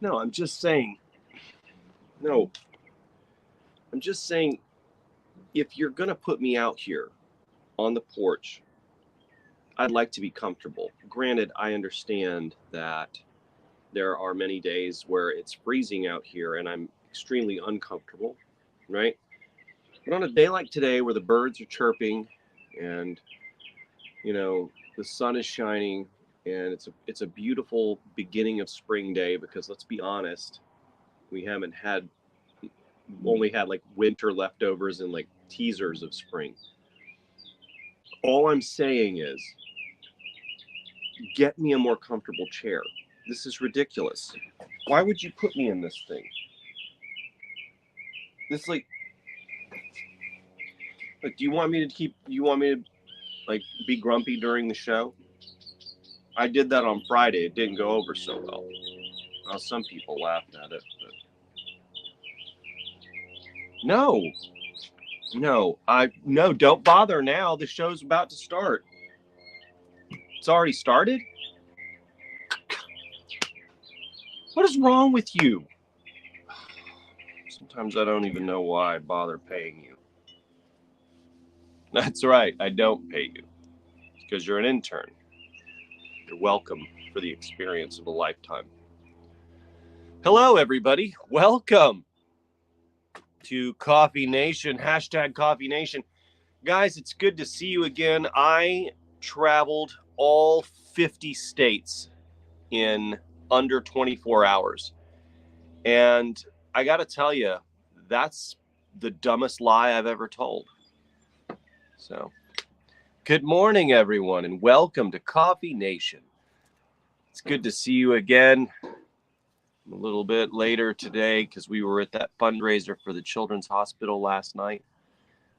No, I'm just saying. No, I'm just saying. If you're gonna put me out here on the porch, I'd like to be comfortable. Granted, I understand that there are many days where it's freezing out here and I'm extremely uncomfortable, right? But on a day like today where the birds are chirping and the sun is shining and it's a beautiful beginning of spring day because let's be honest, we haven't had only had like winter leftovers and like teasers of spring. All I'm saying is get me a more comfortable chair. This is ridiculous. Why would you put me in this thing? This like do you want me to like be grumpy during the show? I did that on Friday. It didn't go over so well. Well, some people laughed at it, but no, no, don't bother now. The show's about to start. It's already started? What is wrong with you? Sometimes I don't even know why I bother paying you. That's right, I don't pay you. It's because you're an intern. You're welcome for the experience of a lifetime. Hello, everybody. Welcome to Coffee Nation, hashtag Coffee Nation. Guys, it's good to see you again. I traveled all 50 states in under 24 hours. And I got to tell you, that's the dumbest lie I've ever told. So, good morning, everyone, and welcome to Coffee Nation. It's good to see you again. A little bit later today because we were at that fundraiser for the Children's Hospital last night.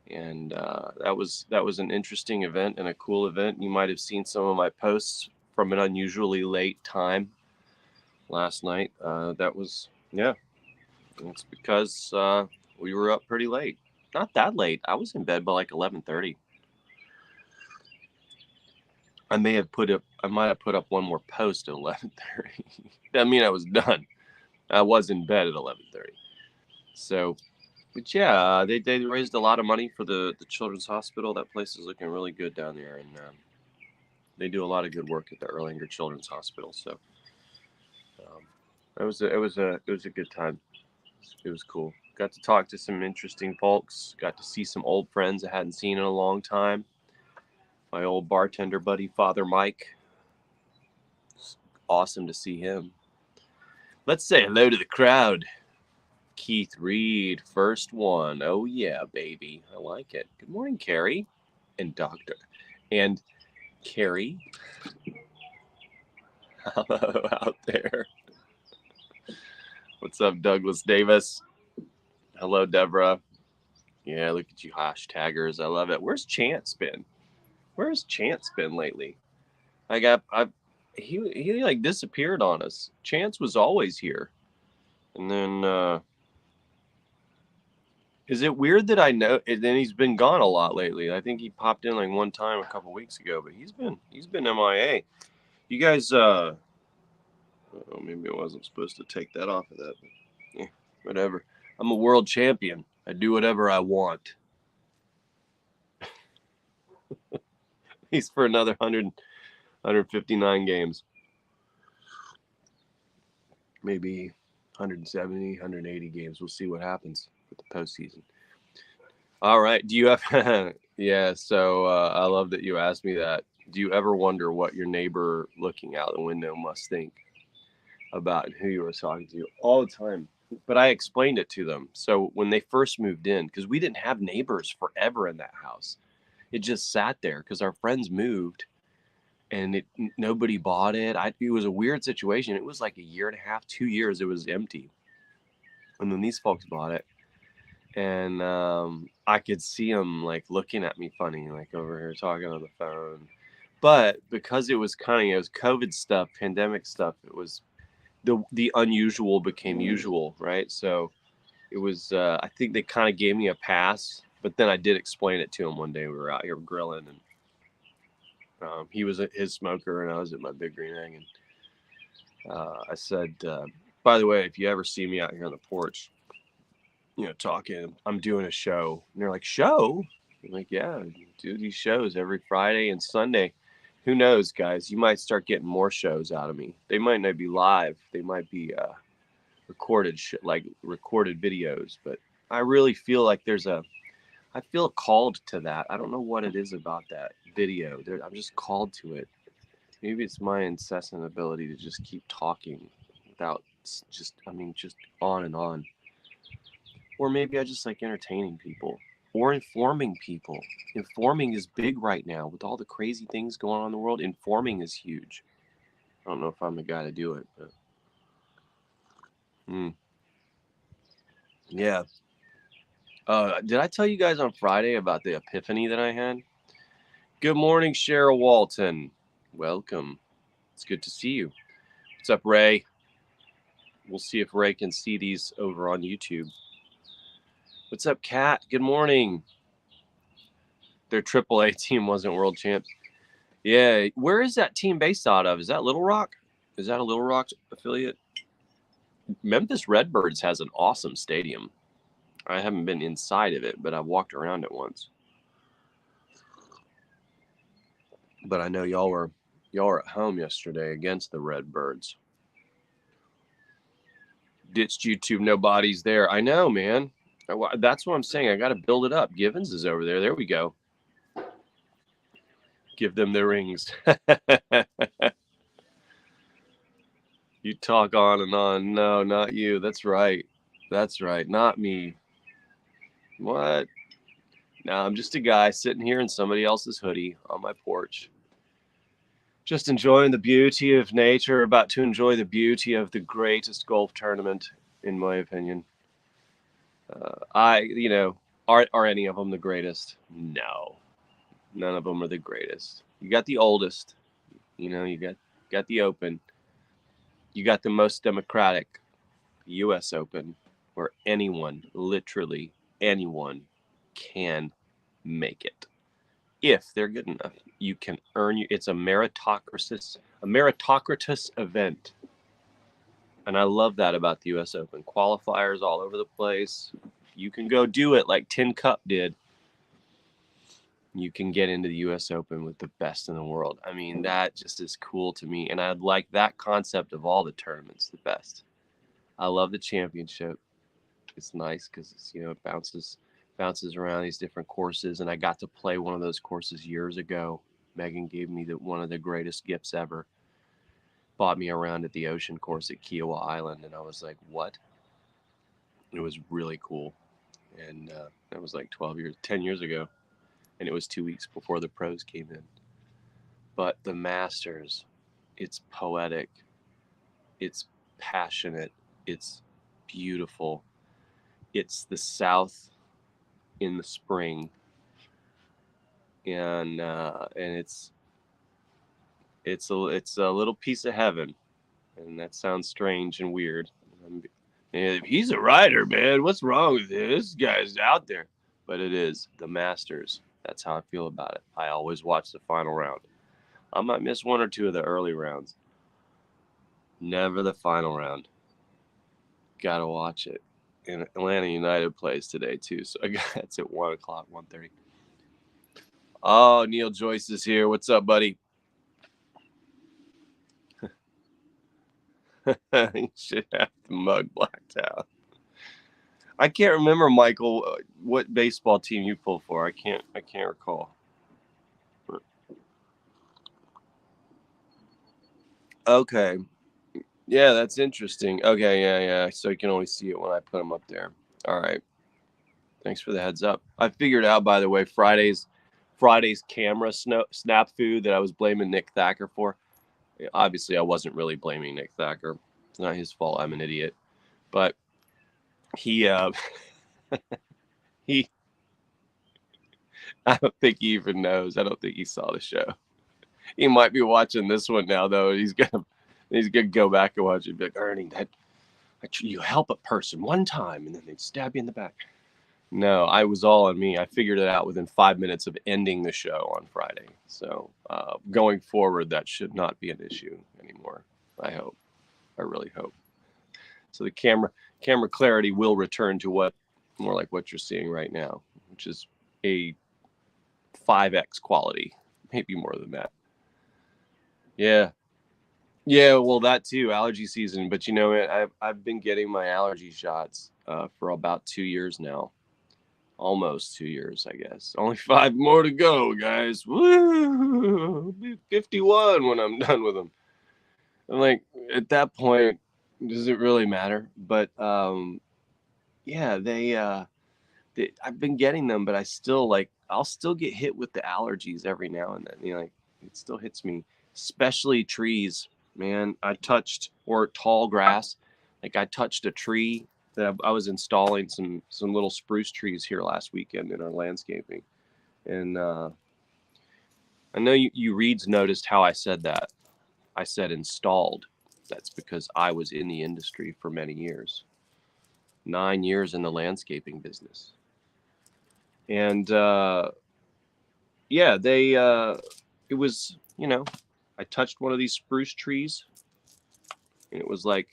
And that was an interesting event and a cool event. You might have seen some of my posts from an unusually late time last night. It's because we were up pretty late. Not that late. I was in bed by like 11:30. I might have put up one more post at 11:30. That mean I was done. I was in bed at 11:30. So, but yeah, they raised a lot of money for the Children's Hospital. That place is looking really good down there, and they do a lot of good work at the Erlanger Children's Hospital. So, it was a good time. It was cool. Got to talk to some interesting folks. Got to see some old friends I hadn't seen in a long time. My old bartender buddy, Father Mike. It's awesome to see him. Let's say hello to the crowd. Keith Reed, first one. Oh, yeah, baby. I like it. Good morning, Carrie and Doctor. And Carrie. Hello out there. What's up, Douglas Davis? Hello, Deborah. Yeah, look at you, hashtaggers. I love it. Where's Chance been? Where's Chance been lately? He like disappeared on us. Chance was always here. And then is it weird that I know? And then he's been gone a lot lately. I think he popped in like one time a couple weeks ago, but he's been MIA. You guys, maybe I wasn't supposed to take that off of that. But, yeah, whatever. I'm a world champion. I do whatever I want. He's for another 159 games. Maybe 170, 180 games. We'll see what happens with the postseason. All right. Do you have... Yeah, so I love that you asked me that. Do you ever wonder what your neighbor looking out the window must think about who you were talking to? All the time. But I explained it to them. So when they first moved in, because we didn't have neighbors forever in that house. It just sat there because our friends moved and nobody bought it. It was a weird situation. It was like a year and a half, 2 years. It was empty. And then these folks bought it. And I could see them like looking at me funny, like over here talking on the phone. But because it was it was COVID stuff, pandemic stuff, it was the unusual became usual, right? So it was, I think they kind of gave me a pass, but then I did explain it to him one day. We were out here grilling and he was at his smoker and I was at my Big Green Egg. And I said, By the way, if you ever see me out here on the porch, talking, I'm doing a show. And they're like, show? I'm like, yeah, I do these shows every Friday and Sunday. Who knows, guys? You might start getting more shows out of me. They might not be live. They might be recorded, like recorded videos. But I really feel like I feel called to that. I don't know what it is about that video. I'm just called to it. Maybe it's my incessant ability to just keep talking without just on and on. Or maybe I just like entertaining people or informing people. Informing is big right now with all the crazy things going on in the world. Informing is huge. I don't know if I'm the guy to do it, but yeah. Did I tell you guys on Friday about the epiphany that I had? Good morning, Cheryl Walton. Welcome. It's good to see you. What's up, Ray? We'll see if Ray can see these over on YouTube. What's up, Kat? Good morning. Their AAA team wasn't world champs. Yeah, where is that team based out of? Is that Little Rock? Is that a Little Rock affiliate? Memphis Redbirds has an awesome stadium. I haven't been inside of it, but I've walked around it once. But I know y'all were at home yesterday against the Redbirds. Ditched YouTube, no bodies there. I know, man. That's what I'm saying. I got to build it up. Givens is over there. There we go. Give them the rings. You talk on and on. No, not you. That's right. That's right. Not me. What? No, I'm just a guy sitting here in somebody else's hoodie on my porch. Just enjoying the beauty of nature, about to enjoy the beauty of the greatest golf tournament, in my opinion. Are any of them the greatest? No. None of them are the greatest. You got the oldest. You got the Open. You got the most democratic U.S. Open, where anyone, literally anyone, can make it. If they're good enough, you can earn. It's a meritocratic event, and I love that about the U.S. Open. Qualifiers all over the place. You can go do it like Tin Cup did. You can get into the U.S. Open with the best in the world. I mean, that just is cool to me, and I like that concept of all the tournaments the best. I love the championship. It's nice because it bounces around these different courses, and I got to play one of those courses years ago. Megan gave me one of the greatest gifts ever. Bought me around at the ocean course at Kiowa Island, and I was like, what? It was really cool, and that was like 10 years ago, and it was 2 weeks before the pros came in. But the Masters, it's poetic, it's passionate, it's beautiful. It's the South in the spring, and it's a little piece of heaven, and that sounds strange and weird. He's a rider, man. What's wrong with this guy's out there? But it is the Masters. That's how I feel about it. I always watch the final round. I might miss one or two of the early rounds. Never the final round. Gotta watch it. And Atlanta United plays today too, so it's at 1:00, 1:30. Oh, Neil Joyce is here. What's up, buddy? You should have the mug blacked out. I can't remember, Michael, what baseball team you pull for. I can't recall. Okay. Yeah, that's interesting. Okay, yeah. So you can only see it when I put them up there. All right. Thanks for the heads up. I figured out, by the way, Friday's camera snafu that I was blaming Nick Thacker for. Obviously, I wasn't really blaming Nick Thacker. It's not his fault. I'm an idiot. But he he I don't think he even knows. I don't think he saw the show. He might be watching this one now, though. He's gonna go back and watch it and be like, Ernie, you help a person one time and then they stab you in the back. No, I was all on me. I figured it out within 5 minutes of ending the show on Friday. So going forward, that should not be an issue anymore. I hope. I really hope. So the camera clarity will return to what more like what you're seeing right now, which is a 5x quality, maybe more than that. Yeah. Yeah, well, that too, allergy season. But you know, I've been getting my allergy shots for about 2 years now, almost 2 years, I guess. Only 5 more to go, guys. Woo! I'll be 51 when I'm done with them. I'm like, at that point, does it really matter? But yeah, I've been getting them, but I'll still get hit with the allergies every now and then. You know, like it still hits me, especially trees. Man, I touched or tall grass. Like I touched a tree that I was installing some little spruce trees here last weekend in our landscaping, and I know you reads noticed how I said that. I said installed. That's because I was in the industry for many years, 9 years in the landscaping business. And yeah, it was, I touched one of these spruce trees, and it was like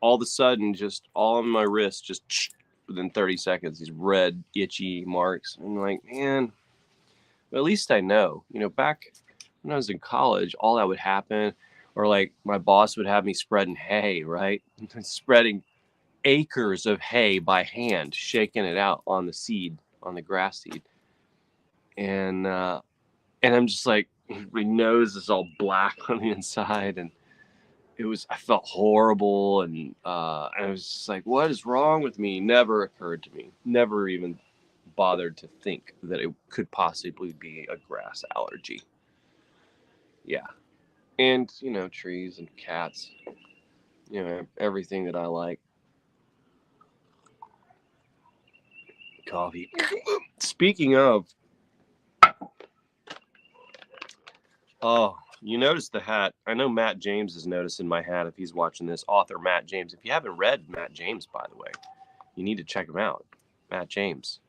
all of a sudden, just all on my wrist, just within 30 seconds, these red, itchy marks. I'm like, man, but at least I know. Back when I was in college, all that would happen, or like my boss would have me spreading hay, right? Spreading acres of hay by hand, shaking it out on the grass seed. And I'm just like, my nose is all black on the inside, and I felt horrible, and I was just like, what is wrong with me? Never occurred to me, never even bothered to think that it could possibly be a grass allergy. Yeah. And trees and cats, everything that I like. Coffee. Speaking of, oh, you noticed the hat. I know Matt James is noticing my hat if he's watching this. Author Matt James. If you haven't read Matt James, by the way, you need to check him out. Matt James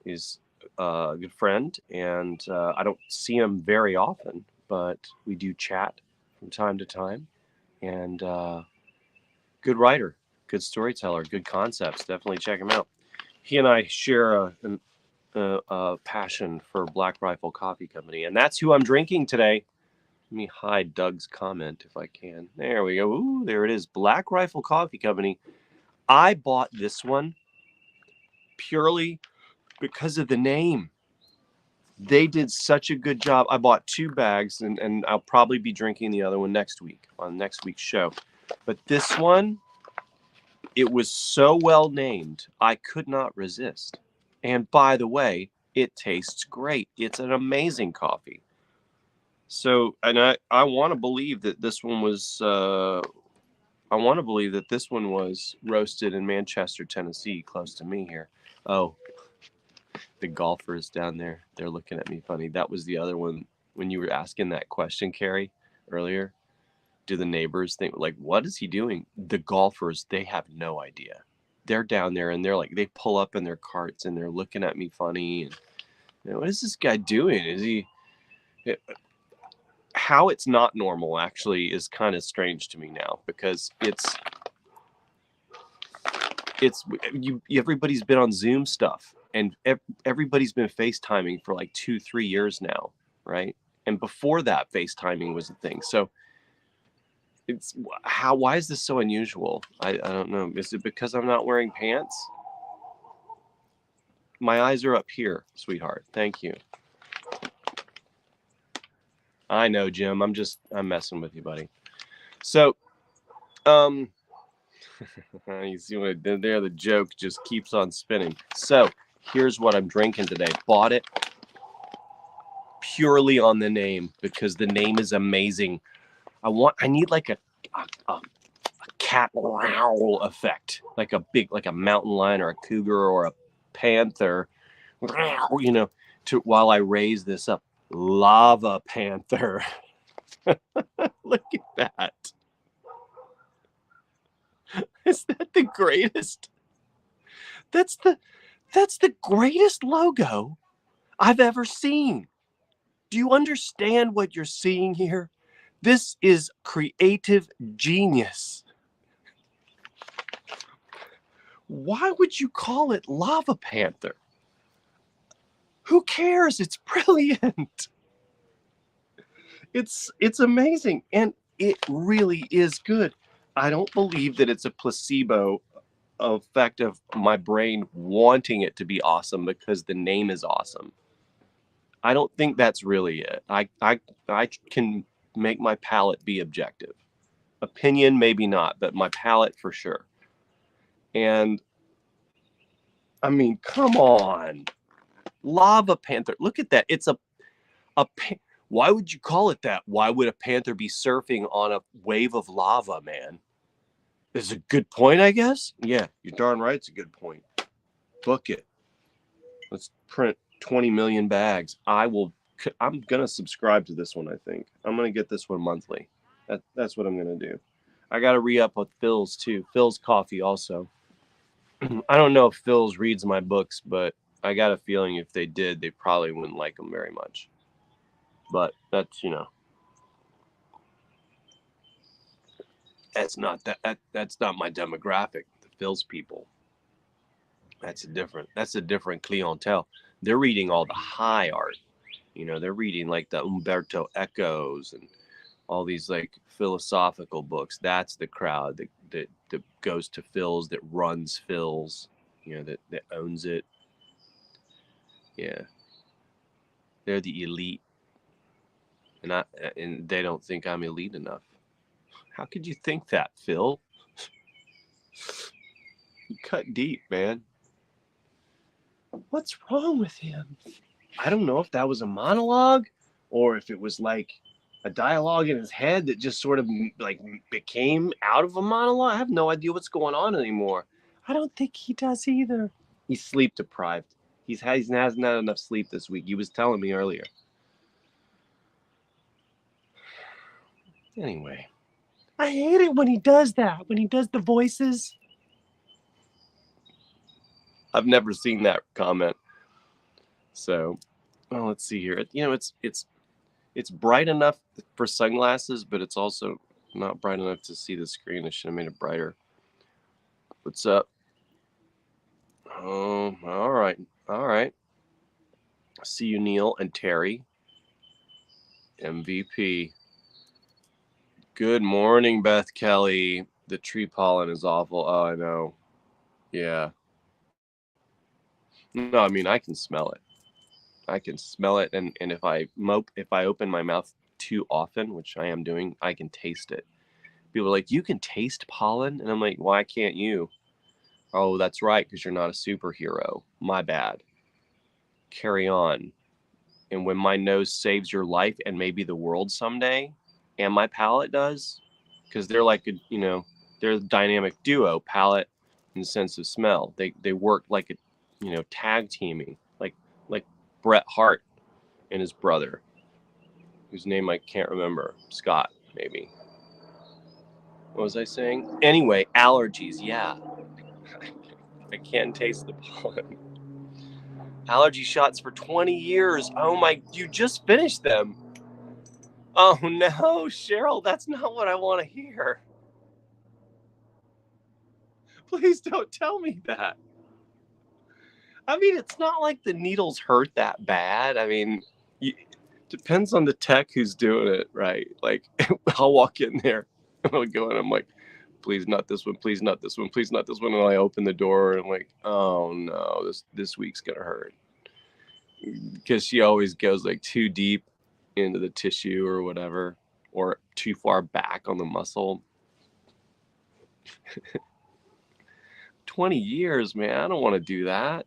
is a good friend, and I don't see him very often, but we do chat from time to time. And good writer, good storyteller, good concepts. Definitely check him out. He and I share a passion for Black Rifle Coffee Company, and that's who I'm drinking today. Let me hide Doug's comment if I can. There we go. Ooh, there it is. Black Rifle Coffee Company. I bought this one purely because of the name. They did such a good job. I bought 2 bags, and I'll probably be drinking the other one next week on next week's show. But this one, it was so well named, I could not resist. And by the way, it tastes great. It's an amazing coffee. So, and I want to believe that this one was roasted in Manchester, Tennessee, close to me here. Oh, the golfers down there, they're looking at me funny. That was the other one when you were asking that question, Carrie, earlier. Do the neighbors think, like, what is he doing? The golfers, they have no idea. They're down there, and they're like, they pull up in their carts, and they're looking at me funny. And what is this guy doing? Is he... How it's not normal actually is kind of strange to me now, because everybody's been on Zoom stuff, and everybody's been FaceTiming for like 2-3 years now, right? And before that, FaceTiming was a thing. So why is this so unusual? I don't know. Is it because I'm not wearing pants? My eyes are up here, sweetheart. Thank you. I know, Jim. I'm messing with you, buddy. So, you see what I did there? The joke just keeps on spinning. So, here's what I'm drinking today. Bought it purely on the name, because the name is amazing. I need like a cat growl effect, like a mountain lion or a cougar or a panther, while I raise this up. Lava Panther. Look at that. Is that the greatest? That's the greatest logo I've ever seen. Do you understand what you're seeing here? This is creative genius. Why would you call it Lava Panther? Who cares? It's brilliant. It's amazing, and it really is good. I don't believe that it's a placebo effect of my brain wanting it to be awesome because the name is awesome. I don't think that's really it. I can make my palate be objective. Opinion maybe not, but my palate for sure. And I mean, come on. Lava Panther. Look at that. It's a why would you call it that? Why would a panther be surfing on a wave of lava, man? It's a good point, I guess. Yeah, you're darn right. It's a good point. Book it. Let's print 20 million bags. I'm gonna subscribe to this one. I think I'm gonna get this one monthly. That's what I'm gonna do. I gotta re-up with Phil's too. Phil's coffee also. I don't know if Phil's reads my books, but I got a feeling if they did, they probably wouldn't like them very much. But that's that's not that's not my demographic. The Phil's people. That's a different clientele. They're reading all the high art. They're reading like the Umberto Ecos and all these like philosophical books. That's the crowd that goes to Phil's, that runs Phil's, that owns it. Yeah. They're the elite. And they don't think I'm elite enough. How could you think that, Phil? You cut deep, man. What's wrong with him? I don't know if that was a monologue or if it was like a dialogue in his head that just sort of like became out of a monologue. I have no idea what's going on anymore. I don't think he does either. He's sleep deprived. He hasn't had enough sleep this week. He was telling me earlier. Anyway, I hate it when he does that. When he does the voices. I've never seen that comment. So, well, let's see here. It's bright enough for sunglasses, but it's also not bright enough to see the screen. I should have made it brighter. What's up? Oh, all right. All right. See you, Neil and Terry. MVP. Good morning, Beth Kelly. The tree pollen is awful. Oh, I know. Yeah. No, I mean, I can smell it. I can smell it, and if I open my mouth too often, which I am doing, I can taste it. People are like, you can taste pollen? And I'm like, why can't you? Oh, that's right, because you're not a superhero. My bad. Carry on. And when my nose saves your life and maybe the world someday, and my palate does, because they're like they're a dynamic duo, palate and sense of smell. They work like a tag teaming, like Bret Hart and his brother, whose name I can't remember. Scott, maybe. What was I saying? Anyway, allergies. Yeah. I can't taste the pollen. Allergy shots for 20 years. Oh my, you just finished them. Oh no, Cheryl, that's not what I want to hear. Please don't tell me that. I mean, it's not like the needles hurt that bad. I mean, depends on the tech who's doing it, right? Like, I'll walk in there and I'll go in, I'm like, please not this one, please not this one, please not this one. And I open the door and I'm like, oh no, this week's gonna hurt. Because she always goes like too deep into the tissue or whatever, or too far back on the muscle. 20 years, man, I don't want to do that.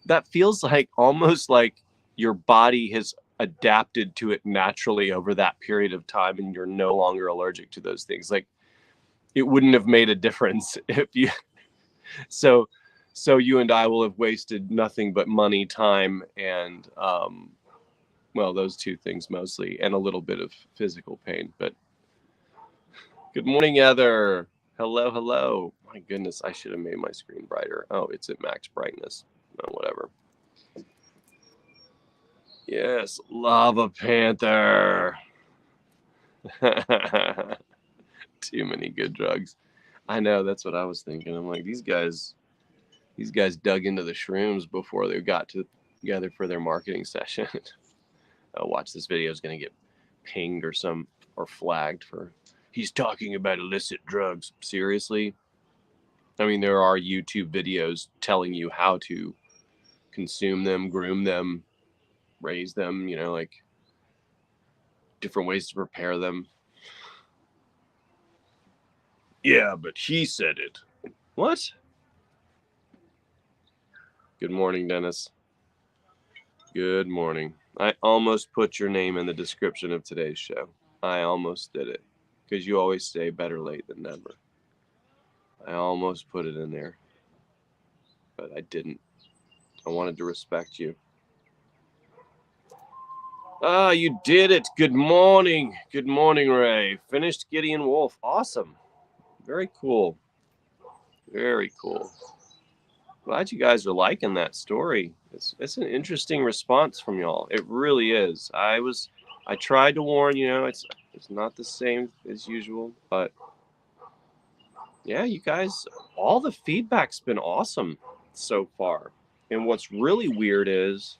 That feels like almost like your body has adapted to it naturally over that period of time and you're no longer allergic to those things. Like, it wouldn't have made a difference if you so you and I will have wasted nothing but money, time, and well, those two things mostly, and a little bit of physical pain. But good morning, Heather. Hello. My goodness, I should have made my screen brighter. Oh, it's at max brightness. Oh, whatever. Yes, Lava Panther. Too many good drugs. I know, that's what I was thinking. I'm like, these guys dug into the shrooms before they got together for their marketing session. Watch, this video is going to get pinged or flagged for he's talking about illicit drugs. Seriously? I mean, there are YouTube videos telling you how to consume them, groom them, raise them, like different ways to prepare them. Yeah, but he said it. What? Good morning, Dennis. Good morning. I almost put your name in the description of today's show. I almost did it. Because you always say better late than never. I almost put it in there. But I didn't. I wanted to respect you. Ah, you did it. Good morning. Good morning, Ray. Finished Gideon Wolf. Awesome. Very cool. Very cool. Glad you guys are liking that story. It's an interesting response from y'all. It really is. I tried to warn, it's not the same as usual, but yeah, you guys, all the feedback's been awesome so far. And what's really weird is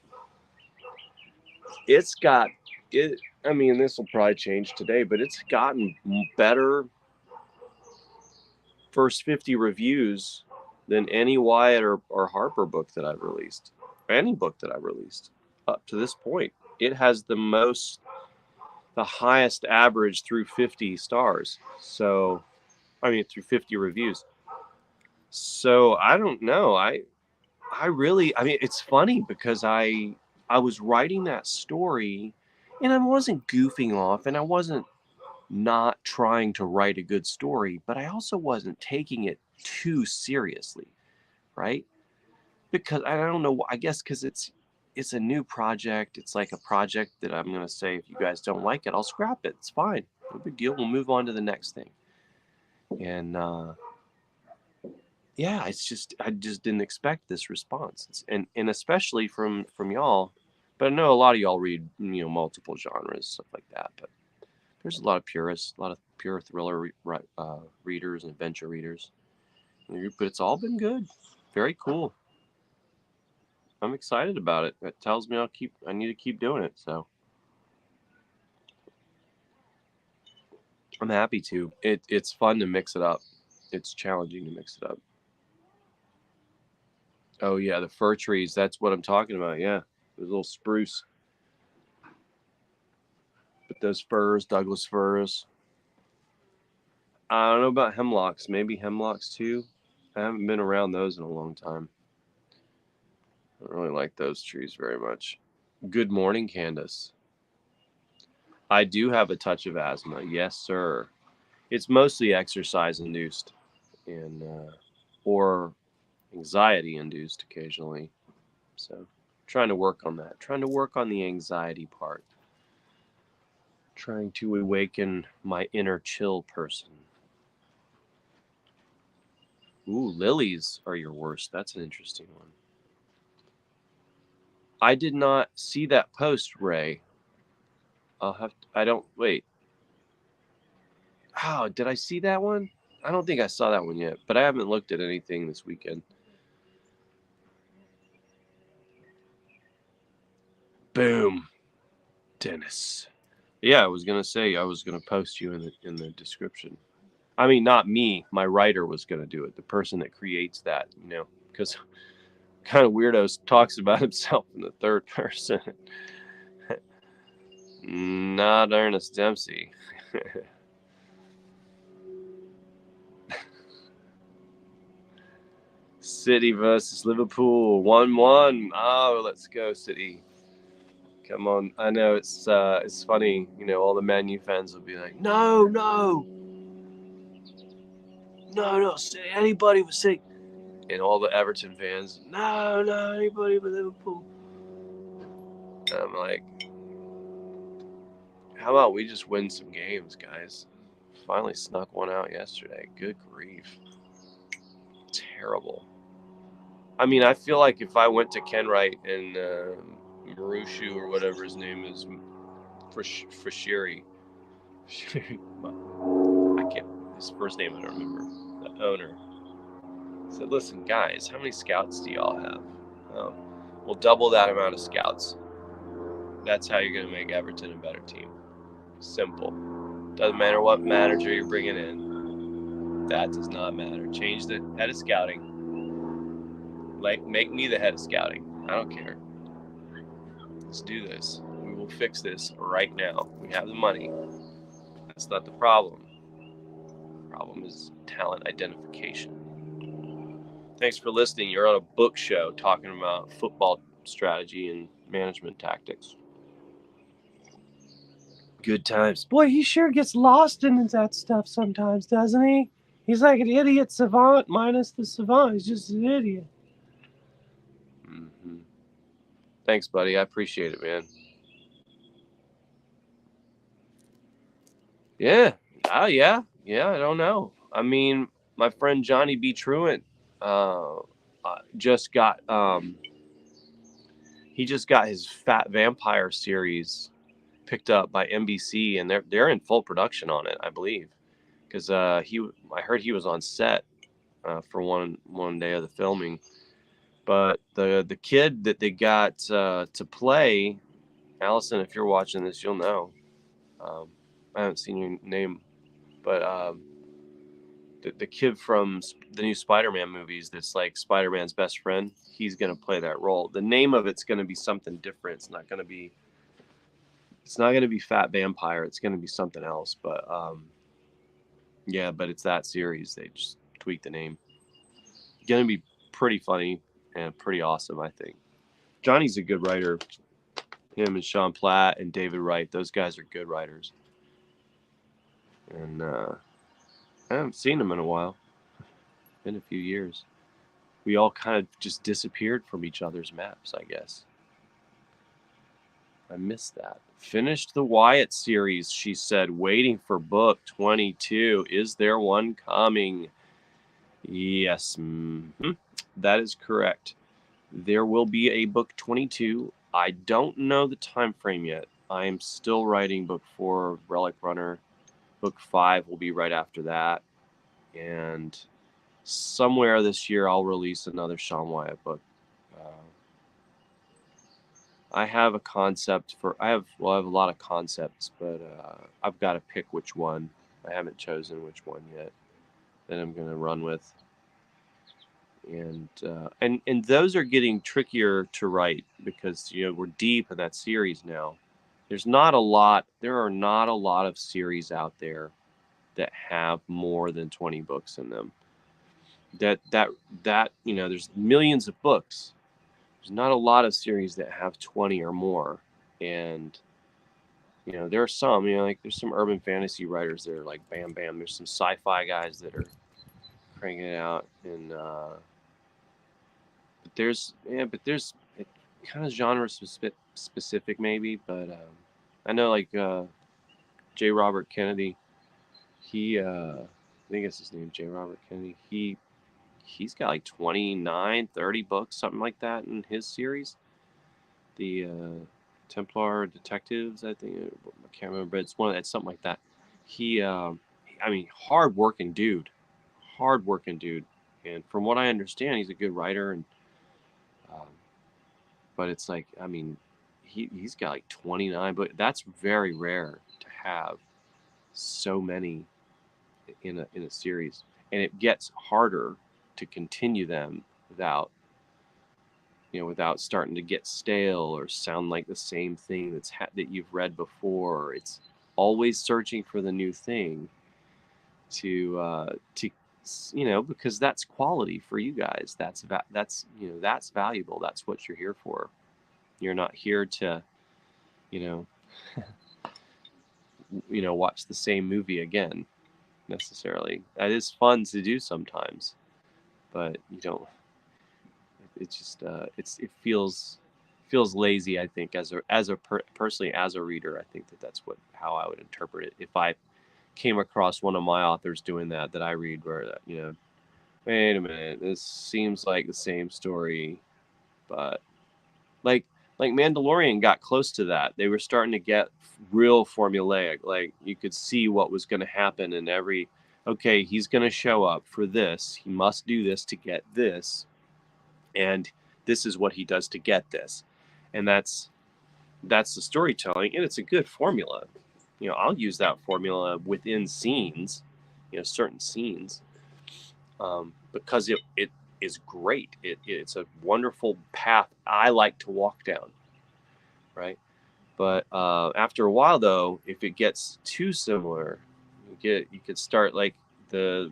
it's got it. I mean, this will probably change today, but it's gotten better first 50 reviews than any Wyatt or Harper book that I've released. Any book that I've released up to this point. It has the highest average through 50 stars. So, I mean, through 50 reviews. So I don't know. I really, I mean, it's funny because I was writing that story and I wasn't goofing off and I wasn't not trying to write a good story, but I also wasn't taking it too seriously, right? Because I don't know, I guess because it's a new project. It's like a project that I'm gonna say if you guys don't like it, I'll scrap it. It's fine, no big deal. We'll move on to the next thing. And yeah, I just didn't expect this response, and especially from y'all. But I know a lot of y'all read multiple genres, stuff like that. But there's a lot of purists, a lot of pure thriller readers and adventure readers. But it's all been good. Very cool. I'm excited about it. It tells me I need to keep doing it. So I'm happy to. It's fun to mix it up. It's challenging to mix it up. Oh yeah, the fir trees. That's what I'm talking about. Yeah, there's a little spruce. But those firs, Douglas firs. I don't know about hemlocks. Maybe hemlocks too. I haven't been around those in a long time. I don't really like those trees very much. Good morning, Candace. I do have a touch of asthma. Yes, sir. It's mostly exercise induced and or anxiety induced occasionally. So trying to work on that. Trying to work on the anxiety part. Trying to awaken my inner chill person. Ooh, lilies are your worst. That's an interesting one. I did not see that post, Ray. I don't, wait. Oh, did I see that one? I don't think I saw that one yet, but I haven't looked at anything this weekend. Boom. Dennis. Yeah, I was gonna say I was gonna post you in the description. I mean, not me. My writer was gonna do it. The person that creates that, because kind of weirdos talks about himself in the third person. Not Ernest Dempsey. City versus Liverpool, 1-1. Oh, let's go, City. Come on. I know it's funny. All the Man U fans will be like, no, no, no, no, City. Anybody but City. And all the Everton fans, no, no, anybody but Liverpool. And I'm like, how about we just win some games, guys? Finally snuck one out yesterday. Good grief. Terrible. I mean, I feel like if I went to Kenwright and Marushu or whatever his name is, Frashiri. I can't. His first name I don't remember. owner. Said, listen, guys, how many scouts do y'all have? Oh, we'll double that amount of scouts. That's how you're going to make Everton a better team. Simple. Doesn't matter what manager you're bringing in. That does not matter. Change the head of scouting. Like, make me the head of scouting. I don't care. Let's do this. We will fix this right now. We have the money. That's not the problem. The problem is talent identification. Thanks for listening. You're on a book show talking about football strategy and management tactics. Good times. Boy, he sure gets lost in that stuff sometimes, doesn't he? He's like an idiot savant minus the savant. He's just an idiot. Mm-hmm. Thanks, buddy. I appreciate it, man. Yeah. Oh, yeah. Yeah, I don't know. I mean, my friend Johnny B. Truant just got he just got his Fat Vampire series picked up by NBC, and they're in full production on it, I believe, because I heard he was on set for one day of the filming. But the kid that they got to play, Allison, if you're watching this, you'll know. I haven't seen your name, but the kid from the new Spider-Man movies that's like Spider-Man's best friend, he's going to play that role. The name of it's going to be something different. It's not going to be Fat Vampire. It's going to be something else. But yeah, but it's that series. They just tweaked the name. Going to be pretty funny and pretty awesome, I think. Johnny's a good writer. Him and Sean Platt and David Wright, those guys are good writers. And I haven't seen them in a while. Been a few years. We all kind of just disappeared from each other's maps, I guess. I missed that. Finished the Wyatt series, she said, waiting for book 22. Is there one coming? Yes. Mm-hmm. That is correct. There will be a book 22. I don't know the time frame yet. I am still writing book 4, Relic Runner. Book 5 will be right after that. And somewhere this year, I'll release another Sean Wyatt book. I have a concept for. I have a lot of concepts, but I've got to pick which one. I haven't chosen which one yet that I'm going to run with. And those are getting trickier to write because we're deep in that series now. There are not a lot of series out there that have more than 20 books in them. That there's millions of books. There's not a lot of series that have 20 or more. And there are some, like there's some urban fantasy writers that are like bam bam. There's some sci-fi guys that are cranking it out, and but there's it kind of genre specific maybe, but I know like J. Robert Kennedy, he I think it's his name, J. Robert Kennedy. He's got like 29, 30 books, something like that in his series. The Templar Detectives, I think. I can't remember, but it's something like that. Hard-working dude. And from what I understand, he's a good writer. And but it's like, he's got like 29, but that's very rare to have so many in a series, and it gets harder to continue them without starting to get stale or sound like the same thing that you've read before. It's always searching for the new thing to because that's quality for you guys. That's valuable. That's what you're here for. You're not here to watch the same movie again necessarily. That is fun to do sometimes, but you don't. It's just it feels lazy. I think personally as a reader, I think that's how I would interpret it if I came across one of my authors doing that I read, where wait a minute, this seems like the same story, but like Mandalorian got close to that. They were starting to get real formulaic. Like you could see what was going to happen in every okay, he's going to show up for this. He must do this to get this. And this is what he does to get this. And that's the storytelling, and it's a good formula. I'll use that formula within scenes, certain scenes, because it is great. It's a wonderful path I like to walk down, right? But after a while, though, if it gets too similar, you could start like the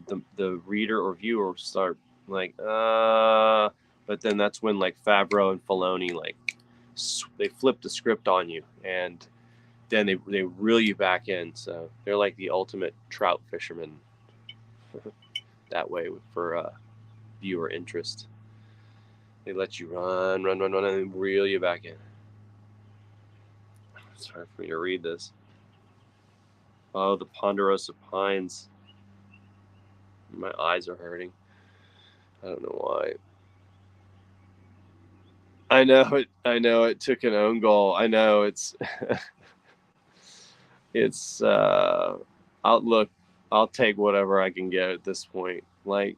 reader or viewer start like but then that's when like Favreau and Filoni like they flip the script on you, and then they reel you back in. So they're like the ultimate trout fishermen that way for viewer interest. They let you run, and reel you back in. It's hard for me to read this. Oh, the Ponderosa Pines. My eyes are hurting. I don't know why. I know it. I know it took an own goal. I know it's. It's. I'll look. I'll take whatever I can get at this point. Like,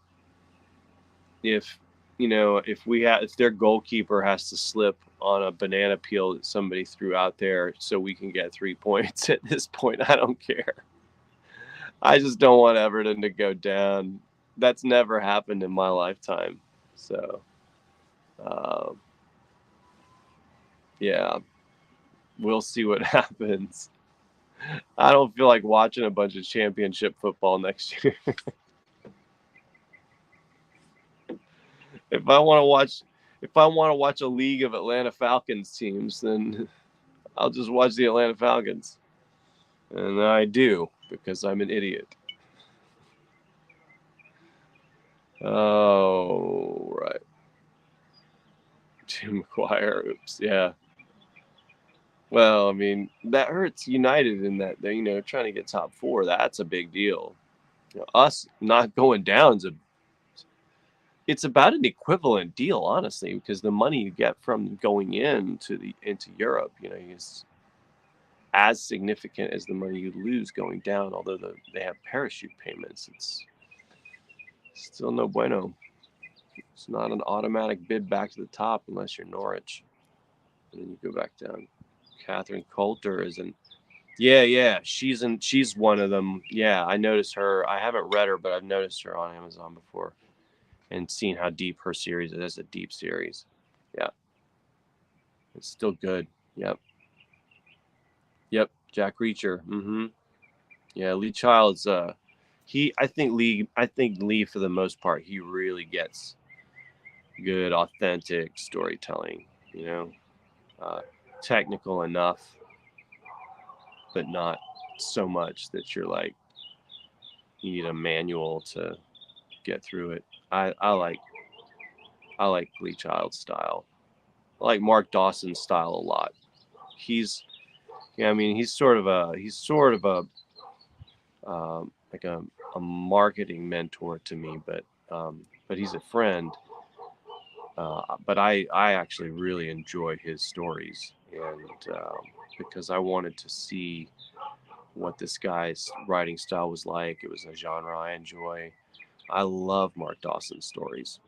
if if their goalkeeper has to slip on a banana peel that somebody threw out there so we can get 3 points at this point, I don't care. I just don't want Everton to go down. That's never happened in my lifetime. So, uh, yeah, we'll see what happens. I don't feel like watching a bunch of championship football next year. If I want to watch a league of Atlanta Falcons teams, then I'll just watch the Atlanta Falcons. And I do, because I'm an idiot. Oh, right. Jim McGuire. Oops. Yeah. Well, I mean, that hurts United in that they're trying to get top 4. That's a big deal. Us not going down it's about an equivalent deal, honestly, because the money you get from going into Europe, is as significant as the money you lose going down. Although they have parachute payments, it's still no bueno. It's not an automatic bid back to the top unless you're Norwich, and then you go back down. Catherine Coulter is in. Yeah, she's one of them. Yeah, I noticed her. I haven't read her, but I've noticed her on Amazon before and seen how deep her series is. It's a deep series. Yeah, it's still good. Yep. Jack Reacher. Yeah, Lee Child's. I think Lee for the most part, he really gets good, authentic storytelling. You know, uh, technical enough, but not so much that you're like you need a manual to get through it. I like Lee Child's style. I like Mark Dawson's style a lot. He's Yeah, I mean he's sort of a like a marketing mentor to me, but he's a friend. But I actually really enjoy his stories, and because I wanted to see what this guy's writing style was like. It was a genre I enjoy. I love Mark Dawson's stories.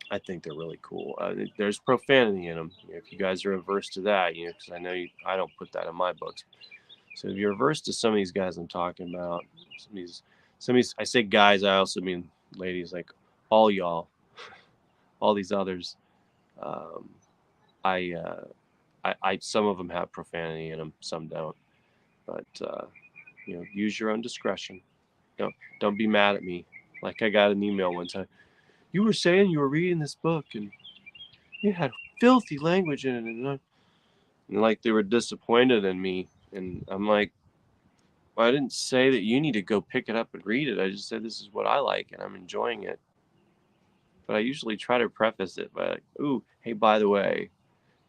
I think they're really cool. There's profanity in them. If you guys are averse to that, because I know I don't put that in my books. So if you're averse to some of these guys I'm talking about, some of these, I say guys, I also mean ladies, like all y'all, all these others. Um, I some of them have profanity in them, some don't. But use your own discretion. Don't be mad at me. Like I got an email one time. You were saying you were reading this book and you had filthy language in it, and like they were disappointed in me. And I'm like, well, I didn't say that you need to go pick it up and read it. I just said this is what I like and I'm enjoying it. But I usually try to preface it by like, ooh, hey, by the way,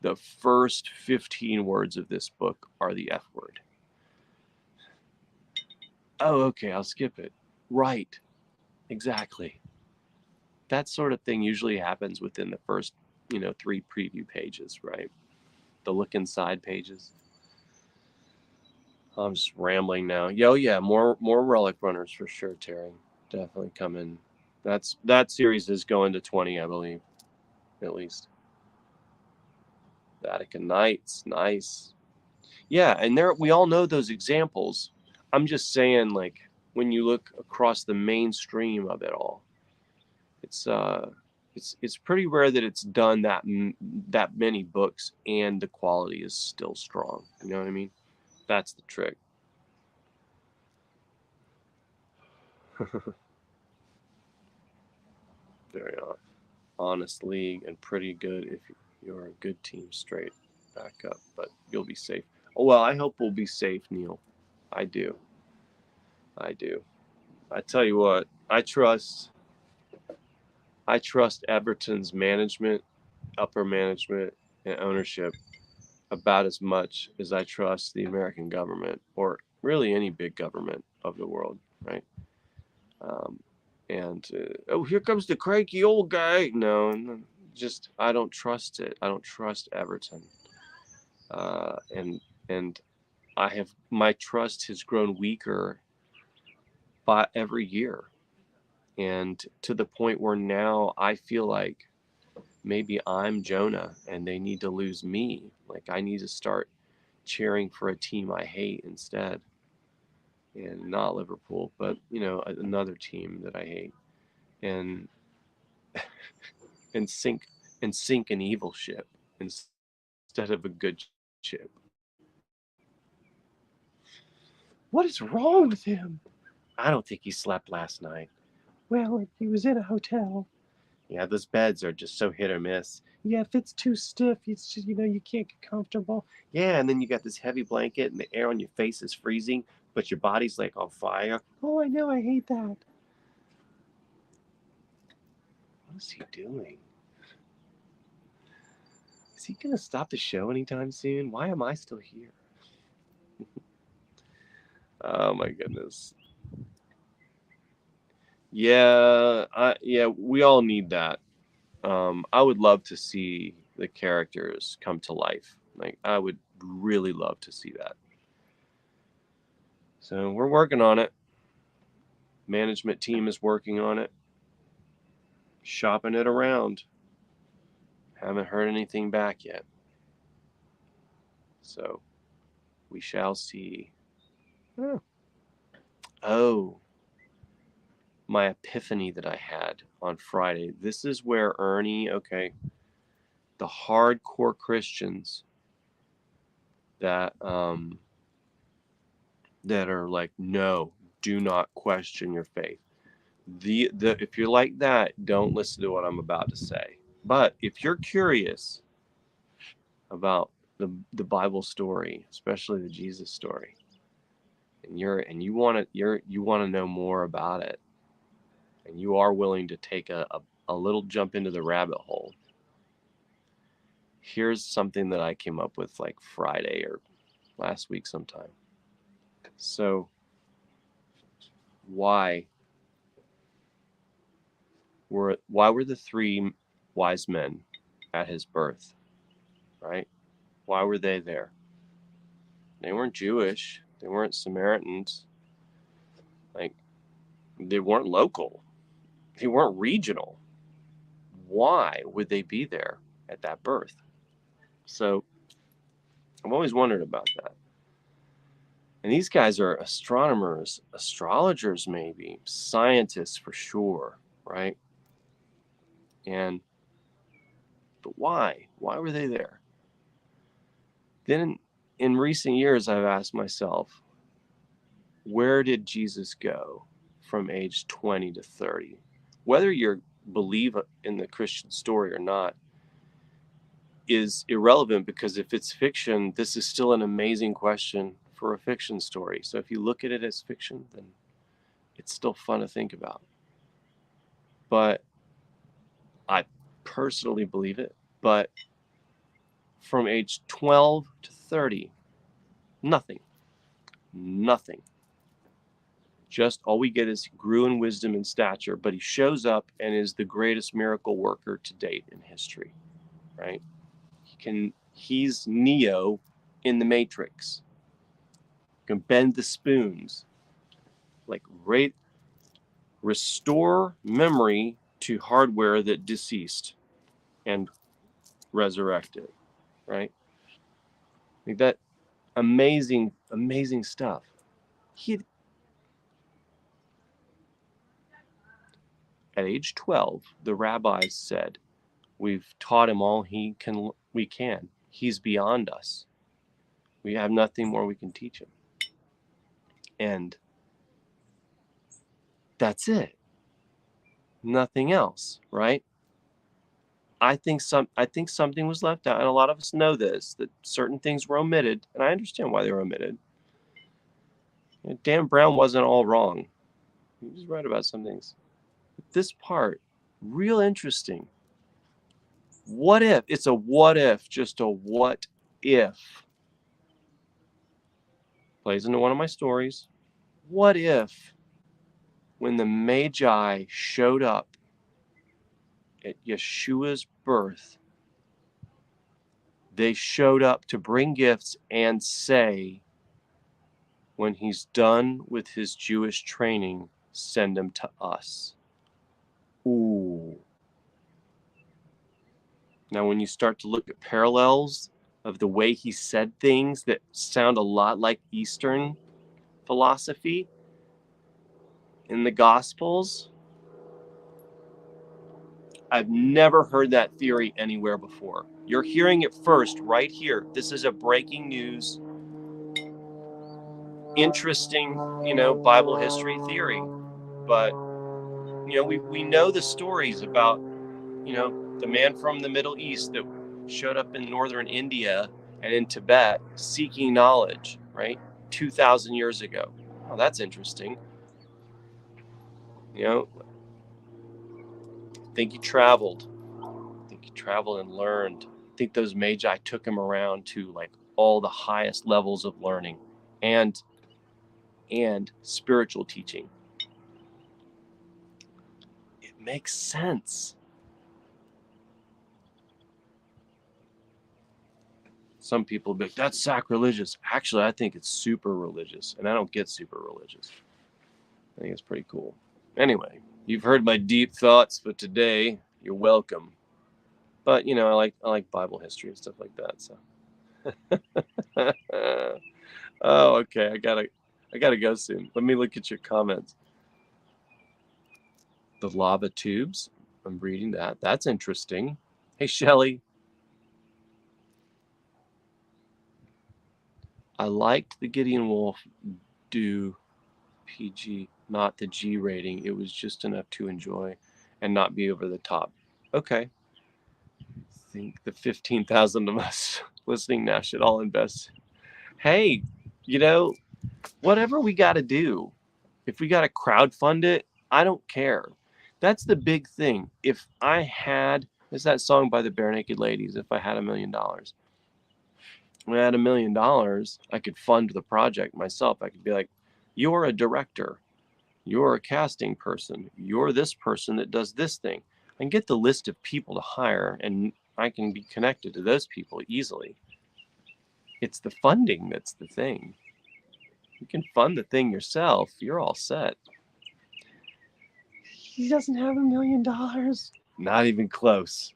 the first 15 words of this book are the F word. Oh, okay, I'll skip it. Right. Exactly. That sort of thing usually happens within the first, 3 preview pages, right? The look inside pages. I'm just rambling now. Yo, yeah, more relic runners for sure, Terry. Definitely coming. That series is going to 20, I believe, at least. Vatican Knights, nice. Yeah, and there we all know those examples. I'm just saying, like, when you look across the mainstream of it all, it's it's pretty rare that it's done that many books and the quality is still strong. You know what I mean? That's the trick. Very honest league and pretty good if you're a good team straight back up, but you'll be safe. Oh well, I hope we'll be safe, Neil. I do. I do. I tell you what, I trust Everton's management, upper management, and ownership about as much as I trust the American government or really any big government of the world, right? Um, and oh, here comes the cranky old guy. No, no, just I don't trust it. I don't trust Everton, and I have my trust has grown weaker by every year, and to the point where now I feel like maybe I'm Jonah and they need to lose me. Like I need to start cheering for a team I hate instead, and not Liverpool, but another team that I hate, and and sink an evil ship instead of a good ship. What is wrong with him? I don't think he slept last night. Well, he was in a hotel. Yeah, those beds are just so hit or miss. Yeah, if it's too stiff, it's just, you can't get comfortable. Yeah, and then you got this heavy blanket and the air on your face is freezing, but your body's like on fire. Oh, I know, I hate that. What is he doing? Is he going to stop the show anytime soon? Why am I still here? Oh my goodness. Yeah, we all need that. I would love to see the characters come to life. Like I would really love to see that. So we're working on it. Management team is working on it. Shopping it around. Haven't heard anything back yet. So we shall see. Oh, my epiphany that I had on Friday. This is where Ernie, okay, the hardcore Christians that that are like, no, do not question your faith. The if you're like that, don't listen to what I'm about to say. But if you're curious about the Bible story, especially the Jesus story, and you want to know more about it, and you are willing to take a little jump into the rabbit hole, here's something that I came up with like Friday or last week sometime. So why why were the three wise men at his birth, right? Why were they there? They weren't Jewish. They weren't Samaritans. Like they weren't local. They weren't regional. Why would they be there at that birth? So I've always wondered about that. And these guys are astronomers, astrologers, maybe scientists for sure, right? And but why? Why were they there? Then in recent years, I've asked myself, where did Jesus go from age 20 to 30? Whether you believe in the Christian story or not is irrelevant because if it's fiction, this is still an amazing question for a fiction story. So if you look at it as fiction, then it's still fun to think about. But I personally believe it. But from age 12 to 30, nothing. Nothing. Just all we get is he grew in wisdom and stature, but he shows up and is the greatest miracle worker to date in history, right? He's Neo in the Matrix. can bend the spoons, like restore memory to hardware that deceased and resurrected, right? Like that amazing, amazing stuff. At age 12, the rabbis said, "We've taught him all we can. He's beyond us. We have nothing more we can teach him." And that's it. Nothing else, right? I think something was left out, and a lot of us know this, that certain things were omitted, and I understand why they were omitted. Dan Brown wasn't all wrong. He was right about some things. But this part, real interesting. What if? It's a what if, just a what if. Plays into one of my stories. What if, when the Magi showed up at Yeshua's birth, they showed up to bring gifts and say, when he's done with his Jewish training, send him to us. Ooh. Now, when you start to look at parallels of the way he said things that sound a lot like Eastern philosophy in the Gospels, I've never heard that theory anywhere before. You're hearing it first right here. This is a breaking news, interesting, Bible history theory. But, we know the stories about, the man from the Middle East that showed up in northern India and in Tibet seeking knowledge, right? 2,000 years ago. Oh, that's interesting. I think he traveled. And learned. I think those Magi took him around to like all the highest levels of learning and spiritual teaching. It makes sense. Some people be like, that's sacrilegious. Actually, I think it's super religious, and I don't get super religious. I think it's pretty cool. Anyway, you've heard my deep thoughts for today. You're welcome. But I like Bible history and stuff like that. So. Oh, okay. I gotta go soon. Let me look at your comments. The lava tubes. I'm reading that. That's interesting. Hey, Shelly. I liked the Gideon Wolf do PG, not the G rating. It was just enough to enjoy and not be over the top. Okay. I think the 15,000 of us listening now should all invest. Hey, whatever we got to do, if we got to crowdfund it, I don't care. That's the big thing. If I had, it's that song by the Bare Naked Ladies, If I Had $1 Million. When I had $1 million, I could fund the project myself. I could be like, you're a director. You're a casting person. You're this person that does this thing. I can get the list of people to hire, and I can be connected to those people easily. It's the funding that's the thing. You can fund the thing yourself. You're all set. He doesn't have $1 million. Not even close.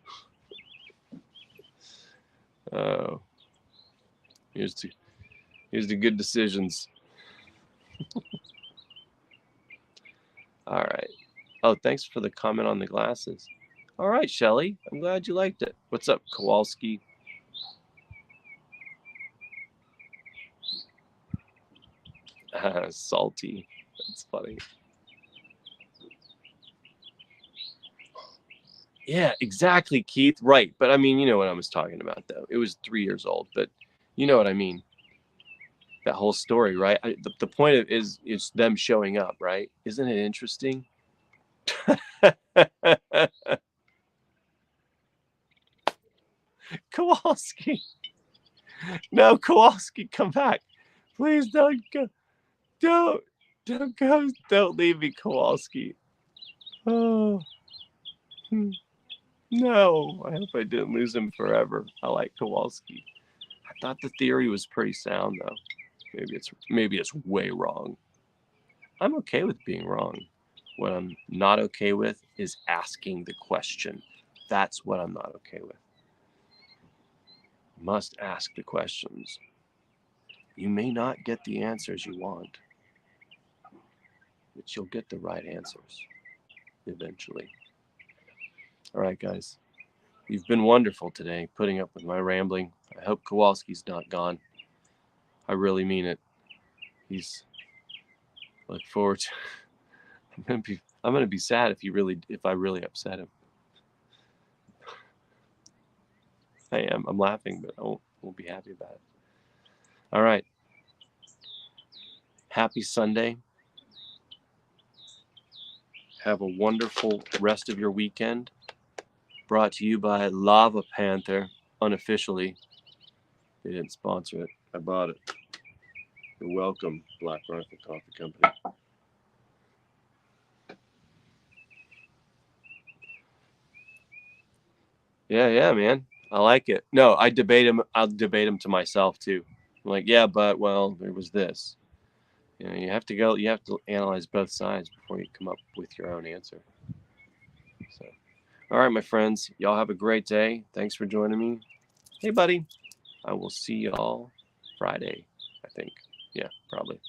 Oh. Here's the good decisions. All right. Oh, thanks for the comment on the glasses. All right, Shelly. I'm glad you liked it. What's up, Kowalski? Salty. That's funny. Yeah, exactly, Keith. Right. But I mean, you know what I was talking about, though. It was 3 years old, but you know what I mean. That whole story, right? The point of is them showing up, right? Isn't it interesting? Kowalski. No, Kowalski, come back. Please don't go. Don't go. Don't leave me, Kowalski. Oh. No. I hope I didn't lose him forever. I like Kowalski. I thought the theory was pretty sound, though. Maybe it's way wrong. I'm okay with being wrong. What I'm not okay with is asking the question. That's what I'm not okay with. Must ask the questions. You may not get the answers you want, but you'll get the right answers eventually. All right, guys. You've been wonderful today, putting up with my rambling. I hope Kowalski's not gone. I really mean it. He's look forward to. I'm gonna be sad if I really upset him. I am. I'm laughing, but I won't be happy about it. All right. Happy Sunday. Have a wonderful rest of your weekend. Brought to you by Lava Panther, unofficially. They didn't sponsor it. I bought it. You're welcome, Black Rifle Coffee Company. Yeah, man. I like it. No, I debate him. I'll debate him to myself too. I'm like, yeah, but well, there was this. You have to go. You have to analyze both sides before you come up with your own answer. So, all right, my friends, y'all have a great day. Thanks for joining me. Hey, buddy. I will see y'all Friday, I think. Yeah, probably.